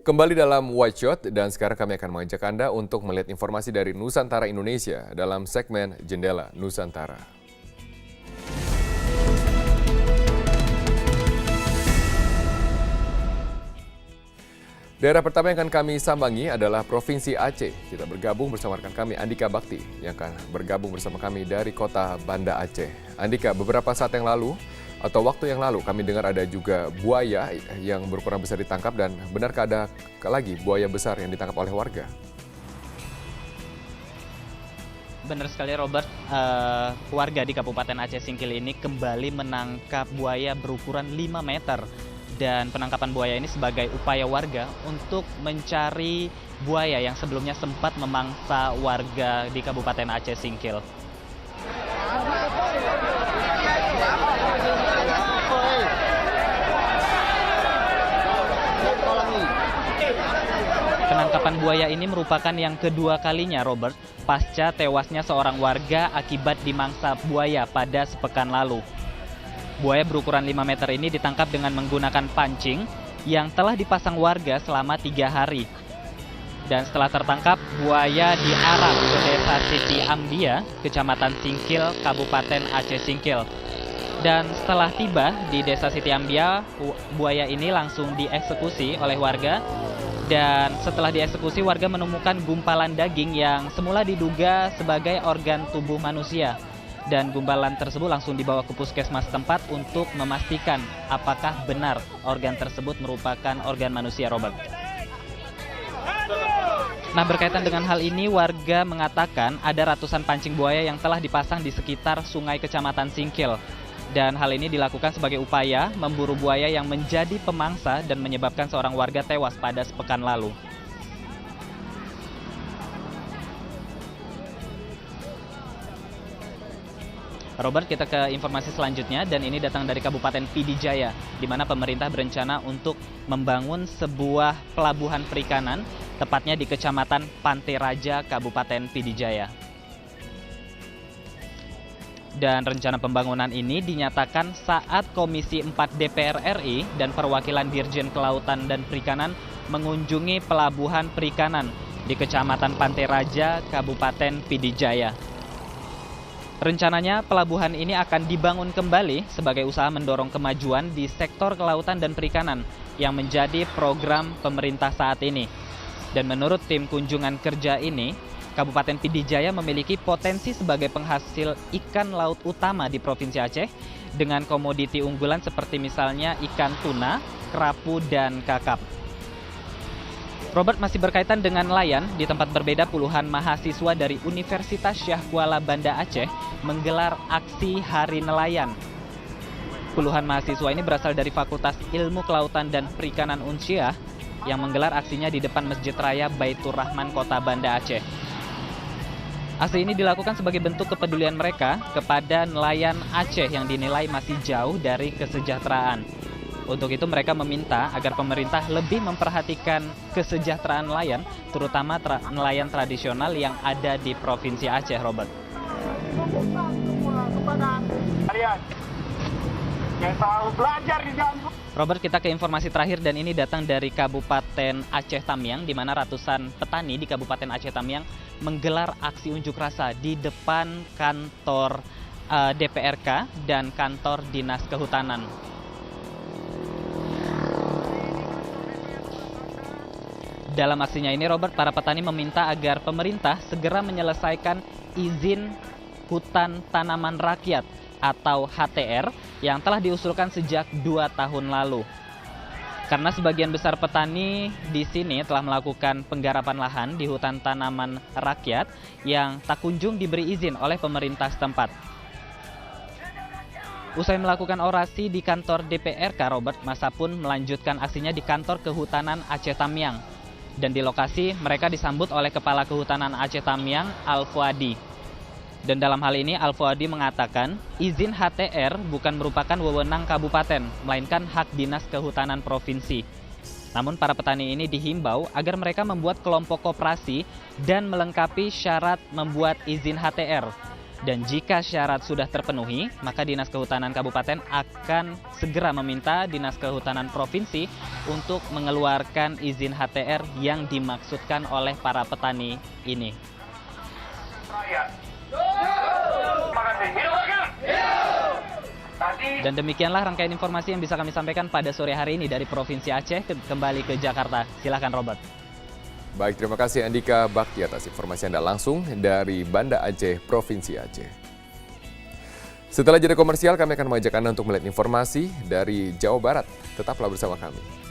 Kembali dalam White Shot dan sekarang kami akan mengajak Anda untuk melihat informasi dari Nusantara Indonesia dalam segmen Jendela Nusantara. Daerah pertama yang akan kami sambangi adalah Provinsi Aceh. Kita bergabung bersama rekan kami Andika Bakti yang akan bergabung bersama kami dari kota Banda Aceh. Andika, beberapa saat yang lalu atau waktu yang lalu kami dengar ada juga buaya yang berukuran besar ditangkap, dan benarkah ada lagi buaya besar yang ditangkap oleh warga? Benar sekali Robert, warga di Kabupaten Aceh Singkil ini kembali menangkap buaya berukuran 5 meter. Dan penangkapan buaya ini sebagai upaya warga untuk mencari buaya yang sebelumnya sempat memangsa warga di Kabupaten Aceh Singkil. Penangkapan buaya ini merupakan yang kedua kalinya, Robert, pasca tewasnya seorang warga akibat dimangsa buaya pada sepekan lalu. Buaya berukuran 5 meter ini ditangkap dengan menggunakan pancing yang telah dipasang warga selama 3 hari. Dan setelah tertangkap, buaya diarak ke Desa Siti Ambia, Kecamatan Singkil, Kabupaten Aceh Singkil. Dan setelah tiba di Desa Siti Ambia, buaya ini langsung dieksekusi oleh warga. Dan setelah dieksekusi, warga menemukan gumpalan daging yang semula diduga sebagai organ tubuh manusia. Dan gumpalan tersebut langsung dibawa ke puskesmas tempat untuk memastikan apakah benar organ tersebut merupakan organ manusia, Robert. Nah, berkaitan dengan hal ini, warga mengatakan ada ratusan pancing buaya yang telah dipasang di sekitar sungai Kecamatan Singkil. Dan hal ini dilakukan sebagai upaya memburu buaya yang menjadi pemangsa dan menyebabkan seorang warga tewas pada sepekan lalu. Robert, kita ke informasi selanjutnya, dan ini datang dari Kabupaten Pidi Jaya, di mana pemerintah berencana untuk membangun sebuah pelabuhan perikanan, tepatnya di Kecamatan Pantai Raja, Kabupaten Pidi Jaya. Dan rencana pembangunan ini dinyatakan saat Komisi 4 DPR RI dan perwakilan Dirjen Kelautan dan Perikanan mengunjungi pelabuhan perikanan di Kecamatan Pantai Raja, Kabupaten Pidi Jaya. Rencananya pelabuhan ini akan dibangun kembali sebagai usaha mendorong kemajuan di sektor kelautan dan perikanan yang menjadi program pemerintah saat ini. Dan menurut tim kunjungan kerja ini, Kabupaten Pidi Jaya memiliki potensi sebagai penghasil ikan laut utama di Provinsi Aceh dengan komoditi unggulan seperti misalnya ikan tuna, kerapu, dan kakap. Robert, masih berkaitan dengan nelayan, di tempat berbeda puluhan mahasiswa dari Universitas Syah Kuala Banda Aceh menggelar aksi Hari Nelayan. Puluhan mahasiswa ini berasal dari Fakultas Ilmu Kelautan dan Perikanan Unsyah yang menggelar aksinya di depan Masjid Raya Baitur Rahman, Kota Banda Aceh. Aksi ini dilakukan sebagai bentuk kepedulian mereka kepada nelayan Aceh yang dinilai masih jauh dari kesejahteraan. Untuk itu mereka meminta agar pemerintah lebih memperhatikan kesejahteraan nelayan, terutama nelayan tradisional yang ada di Provinsi Aceh, Robert. Robert, kita ke informasi terakhir, dan ini datang dari Kabupaten Aceh Tamiang, di mana ratusan petani di Kabupaten Aceh Tamiang menggelar aksi unjuk rasa di depan kantor DPRK dan kantor Dinas Kehutanan. Dalam aksinya ini, Robert, para petani meminta agar pemerintah segera menyelesaikan izin hutan tanaman rakyat atau HTR yang telah diusulkan sejak 2 tahun lalu. Karena sebagian besar petani di sini telah melakukan penggarapan lahan di hutan tanaman rakyat yang tak kunjung diberi izin oleh pemerintah setempat. Usai melakukan orasi di kantor DPRK, Robert, massa pun melanjutkan aksinya di kantor Kehutanan Aceh Tamiang. Dan di lokasi mereka disambut oleh Kepala Kehutanan Aceh Tamiang, Al-Fuadi. Dan dalam hal ini Al-Fuadi mengatakan izin HTR bukan merupakan wewenang kabupaten, melainkan hak Dinas Kehutanan Provinsi. Namun para petani ini dihimbau agar mereka membuat kelompok koperasi dan melengkapi syarat membuat izin HTR. Dan jika syarat sudah terpenuhi, maka Dinas Kehutanan Kabupaten akan segera meminta Dinas Kehutanan Provinsi untuk mengeluarkan izin HTR yang dimaksudkan oleh para petani ini. Dan demikianlah rangkaian informasi yang bisa kami sampaikan pada sore hari ini dari Provinsi Aceh. Kembali ke Jakarta. Silakan Robert. Baik, terima kasih Andika Bakti atas informasi Anda langsung dari Banda Aceh, Provinsi Aceh. Setelah jeda komersial, kami akan mengajak Anda untuk melihat informasi dari Jawa Barat. Tetaplah bersama kami.